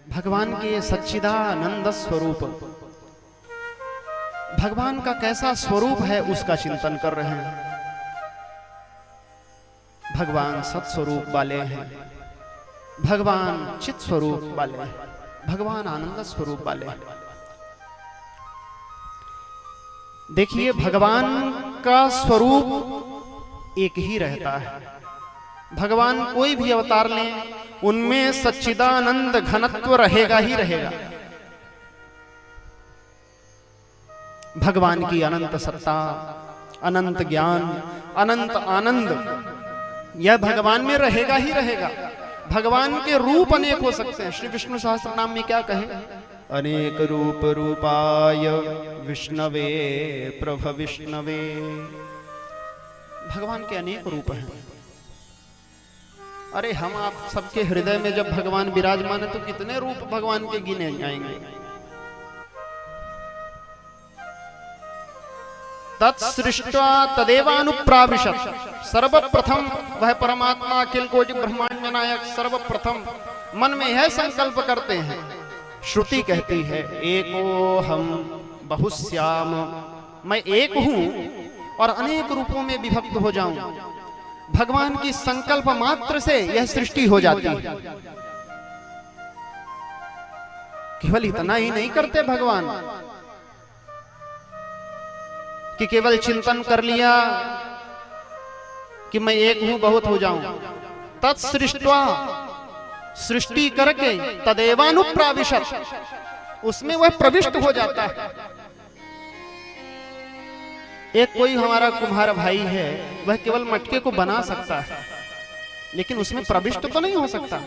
भगवान के सच्चिदानंद स्वरूप, भगवान का कैसा स्वरूप है उसका चिंतन कर रहे हैं। भगवान सत्स्वरूप वाले हैं, भगवान चित स्वरूप वाले हैं, भगवान आनंद स्वरूप वाले हैं। देखिए, भगवान का स्वरूप एक ही रहता है। भगवान कोई भी अवतार लें, उनमें सच्चिदानंद घनत्व रहेगा ही रहेगा। भगवान की अनंत सत्ता, अनंत ज्ञान, अनंत आनंद, यह भगवान में रहेगा ही रहेगा। भगवान के रूप अनेक हो सकते हैं। श्री विष्णु सहस्त्र नाम में क्या कहे? अनेक रूप रूपाय विष्णवे प्रभ विष्णवे। भगवान के अनेक रूप हैं। अरे हम आप सबके हृदय में जब भगवान विराजमान है तो कितने रूप भगवान के गिने जाएंगे। तत्सृष्ट्वा तदेवानुप्राविशत्। सर्वप्रथम वह परमात्मा अखिल कोटि ब्रह्मांड नायक सर्वप्रथम मन में यह संकल्प करते हैं। श्रुति कहती है एको हम बहुश्याम, मैं एक हूं और अनेक रूपों में विभक्त हो जाऊं। भगवान की संकल्प मात्र से यह सृष्टि हो जाती है। केवल इतना ही नहीं करते भगवान कि केवल चिंतन कर लिया कि मैं एक हूं बहुत हो जाऊं। तत्सृष्ट्वा, सृष्टि करके तदेवानुप्राविशत्, उसमें वह प्रविष्ट हो जाता है। एक कोई हमारा कुम्हार भाई है, वह केवल मटके को बना सकता है लेकिन उसमें प्रविष्ट तो नहीं हो सकता।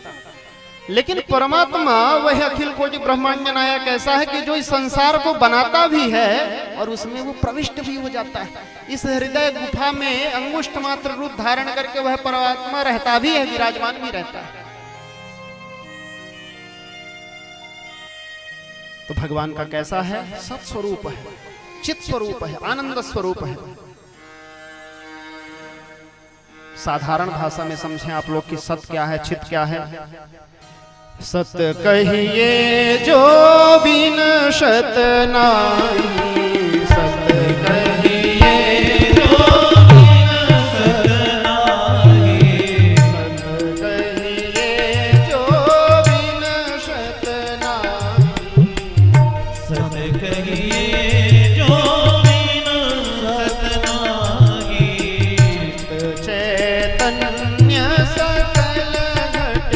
लेकिन परमात्मा वह अखिल कोटि ब्रह्मांड नायक ऐसा है कि जो इस संसार को बनाता भी है और उसमें वो प्रविष्ट भी हो जाता है। इस हृदय गुफा में अंगुष्ठ मात्र रूप धारण करके वह परमात्मा रहता भी है, विराजमान भी रहता है। तो भगवान का कैसा है? सत्स्वरूप है, चित स्वरूप है, आनंद स्वरूप है। साधारण भाषा में समझें आप लोग कि सत क्या है, चित क्या है। सत कहिए जो बिन शत नाहि, सत कहिए जो बिन शत नाहि, सत कहिए जो बिन शत नाहि, सत कहिए जो बिन शत नाहि, चित चैतन्य सकल घट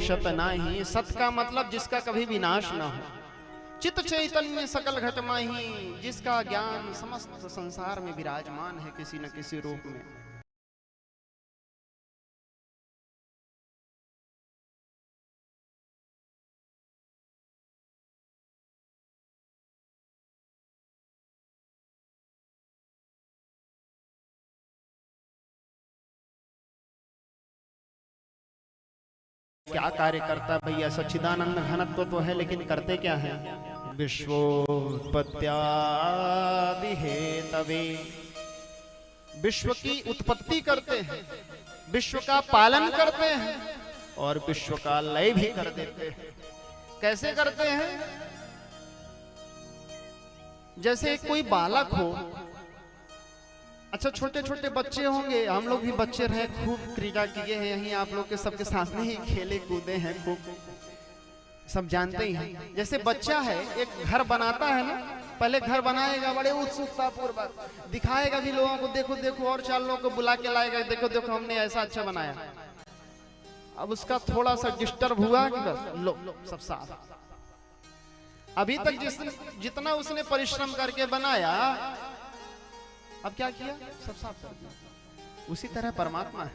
शत नाही। सत का मतलब जिसका कभी विनाश न हो। चित चैतन्य सकल घट माही, जिसका ज्ञान समस्त संसार में विराजमान है किसी न किसी रूप में। क्या कार्य करता भैया? सच्चिदानंद घनत्व तो है लेकिन करते क्या है? विश्वोत्पत्त्यादि हेतवे, विश्व की उत्पत्ति करते हैं, विश्व का पालन करते हैं और विश्व का लय भी कर देते हैं। कैसे करते हैं? जैसे कोई बालक हो, अच्छा छोटे छोटे बच्चे होंगे, हम लोग भी बच्चे रहे, खूब क्रीड़ा किए हैं, यहीं आप लोग के सबके साथ में ही खेले कूदे हैं, खूब सब जानते ही हैं। जैसे बच्चा है एक घर बनाता है ना, पहले घर बनाएगा बड़े उत्सुकता पूर्वक, दिखाएगा भी लोगों को, देखो देखो, और 4 लोगों को बुला के लाएगा, देखो देखो हमने ऐसा अच्छा बनाया। अब उसका थोड़ा सा डिस्टर्ब हुआ कि बस लो सब साफ। अभी तक जितना उसने परिश्रम करके बनाया, अब क्या किया, सब साफ कर दिया। उसी तरह परमात्मा है,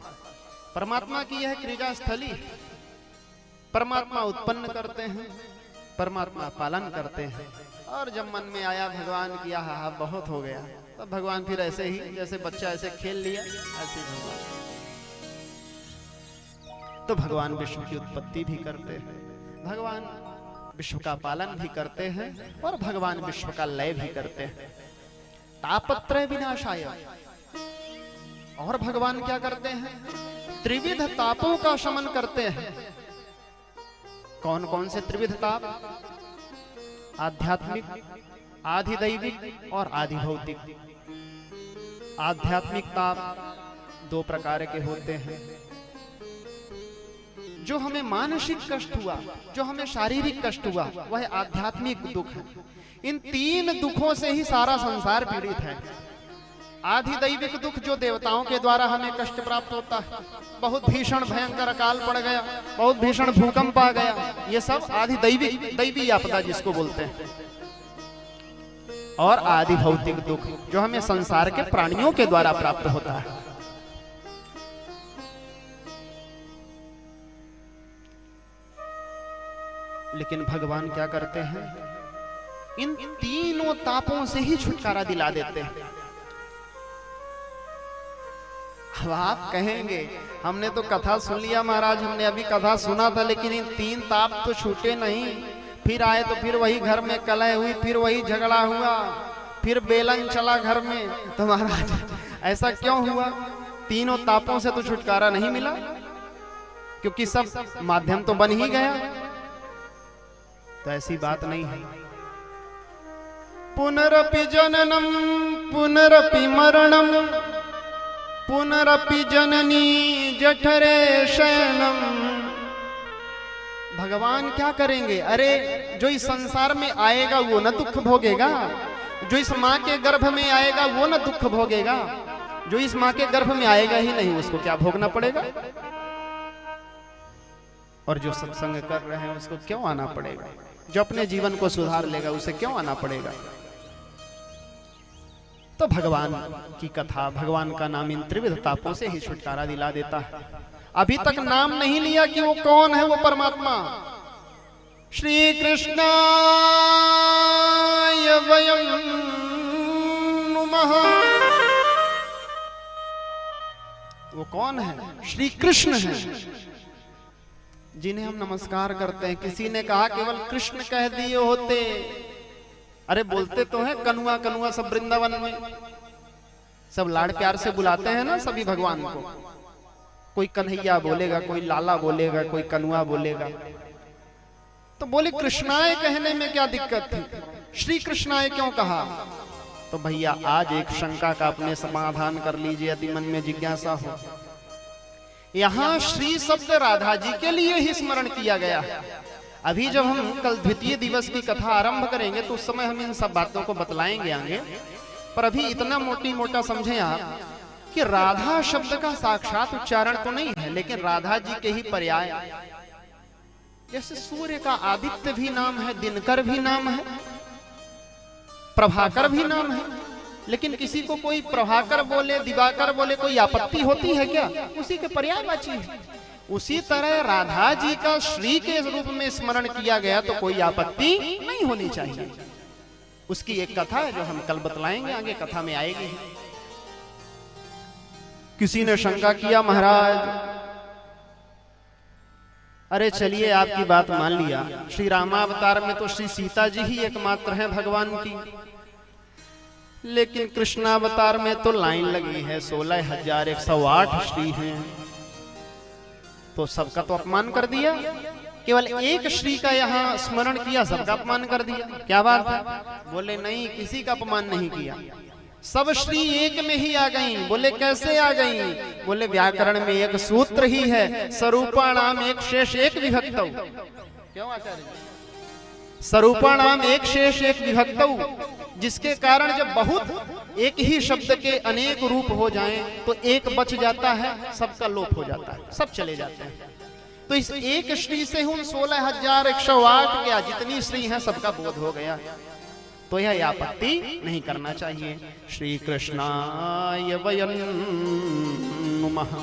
परमात्मा की यह क्रीड़ा स्थली। परमात्मा उत्पन्न करते हैं, परमात्मा पालन करते हैं, और जब मन में आया भगवान की हा बहुत हो गया, तो भगवान फिर ऐसे ही, जैसे बच्चा ऐसे खेल लिया, ऐसे भगवान। तो भगवान विश्व की उत्पत्ति भी करते हैं, भगवान विश्व का पालन भी करते हैं, और भगवान विश्व का लय भी करते हैं। तापत्रय विनाशाय, और भगवान क्या करते हैं, त्रिविध तापों का शमन करते हैं। कौन कौन से त्रिविध ताप, आध्यात्मिक, आधिदैविक और आधिभौतिक। आध्यात्मिक ताप 2 प्रकार के होते हैं, जो हमें मानसिक कष्ट हुआ, जो हमें शारीरिक कष्ट हुआ, वह आध्यात्मिक दुख है। इन 3 दुखों से ही सारा संसार पीड़ित है। आधिदैविक दुख, जो देवताओं के द्वारा हमें कष्ट प्राप्त होता है, बहुत भीषण भयंकर अकाल पड़ गया, बहुत भीषण भूकंप आ गया, ये सब आधिदैविक, दैवी आपदा जिसको बोलते हैं। और आधिभौतिक दुख, जो हमें संसार के प्राणियों के द्वारा प्राप्त होता है। लेकिन भगवान क्या करते हैं, इन 3 तापों से ही छुटकारा दिला देते हैं। अब आप कहेंगे हमने तो कथा सुन लिया महाराज, हमने अभी कथा सुना था, लेकिन इन 3 ताप तो छूटे नहीं, फिर आए तो फिर वही घर में कलह हुई, फिर वही झगड़ा हुआ, फिर बेलन चला घर में, तो महाराज ऐसा क्यों हुआ? 3 तापों से तो छुटकारा नहीं मिला, क्योंकि सब माध्यम तो बन ही गया। तो ऐसी बात नहीं है। पुनरपि जननम पुनरपि मरणम पुनरपि जननी जठरे शयनम। भगवान क्या करेंगे? अरे जो इस संसार में आएगा वो न दुख भोगेगा, जो इस माँ के गर्भ में आएगा वो न दुख भोगेगा, जो इस माँ के गर्भ में आएगा ही नहीं उसको क्या भोगना पड़ेगा? और जो सत्संग कर रहे हैं उसको क्यों आना पड़ेगा? जो अपने जीवन को सुधार लेगा उसे क्यों आना पड़ेगा? तो भगवान की कथा, भगवान का नाम इन त्रिविध तापों से ही छुटकारा दिला देता है। अभी तक नाम नहीं लिया कि वो कौन है, वो परमात्मा। श्री कृष्णाय वयं नुमः। वो कौन है? श्री कृष्ण है, जिन्हें हम नमस्कार करते हैं। किसी ने कहा केवल कृष्ण कह दिए होते, अरे बोलते तो है कनुआ कनुआ, सब वृंदावन में सब लाड़ प्यार से बुलाते हैं ना सभी भगवान को। कोई कन्हैया बोलेगा, कोई लाला बोलेगा, कोई कनुआ बोलेगा। तो बोले कृष्णाय कहने में क्या दिक्कत थी, श्री कृष्णाय क्यों कहा? तो भैया आज एक शंका का अपने समाधान कर लीजिए यदि मन में जिज्ञासा हो। यहाँ श्री शब्द राधा जी के लिए ही स्मरण किया गया है। अभी जब हम कल द्वितीय दिवस की कथा आरंभ करेंगे तो उस समय हम इन सब बातों को बतलाएंगे आगे, पर अभी इतना मोटा समझें आप कि राधा शब्द का साक्षात उच्चारण तो नहीं है, लेकिन राधा जी के ही पर्याय। जैसे सूर्य का आदित्य भी नाम है, दिनकर भी नाम है, प्रभाकर भी नाम है, लेकिन किसी को कोई प्रभाकर बोले, दिवाकर बोले, कोई आपत्ति होती है क्या? उसी के पर्यायवाची है। उसी तरह राधा जी का श्री के रूप में स्मरण किया गया तो कोई आपत्ति नहीं होनी चाहिए। उसकी एक कथा है जो हम कल बतलाएंगे, आगे कथा में आएगी। किसी ने शंका किया महाराज अरे चलिए आपकी बात मान लिया, श्री रामावतार में तो श्री सीता जी ही एकमात्र हैं भगवान की, लेकिन कृष्णावतार में तो लाइन लगी है 16,108 श्री हैं, तो सबका तो अपमान कर दिया। केवल एक श्री का यहाँ स्मरण किया, सबका अपमान कर दिया, क्या बात है? बोले नहीं, किसी का अपमान नहीं किया, सब श्री एक में ही आ गई। बोले कैसे आ गई? बोले व्याकरण में एक सूत्र ही है, स्वरूपाणाम एक शेष एक विभक्तौ। क्यों आचार्य? स्वरूपाणाम एक शेष एक विभक्तौ, जिसके कारण जब बहुत एक ही शब्द के अनेक रूप हो जाएं तो एक बच जाता है, सबका लोप हो जाता है, सब चले जाते हैं। तो इस एक श्री से हम 16,108 क्या जितनी श्री हैं सबका बोध हो गया। तो यह आपत्ति नहीं करना चाहिए। श्री कृष्णाय वयं नुमः।